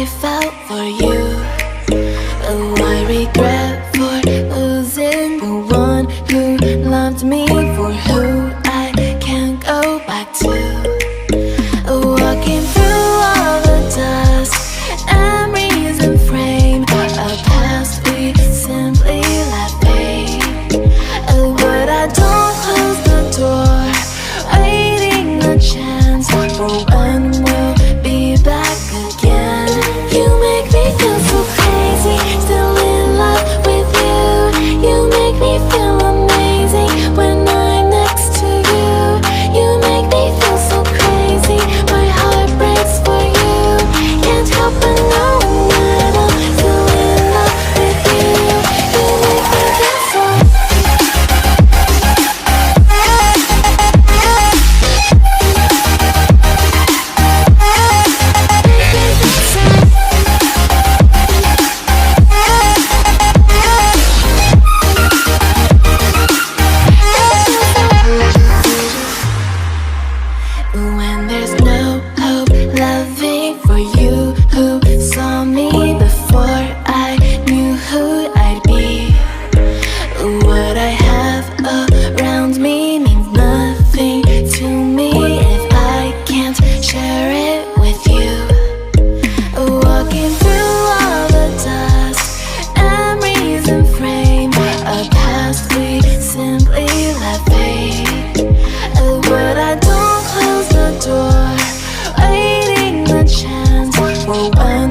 I felt for you. Oh, I regret for losing the one who loved me, for who I can't go back to. Walking through all the dust, memories and frame, a past we simply let fade. Oh, but I don't close the door, waiting a chance for when we'll be back again. You make me feel so crazy, still in love with you. You make me feel amazing when I'm next to you. You make me feel so crazy, my heart breaks for you. Can't help but knowing that I'm still in love with you. You make me feel so. When there's no hope, loving for you who saw me before I knew who I'd be. What I have around me means nothing to me if I can't share it with you. Walking through all the dust, memories and frame, a past we simply let fade. But I don't close the door, waiting the chance for when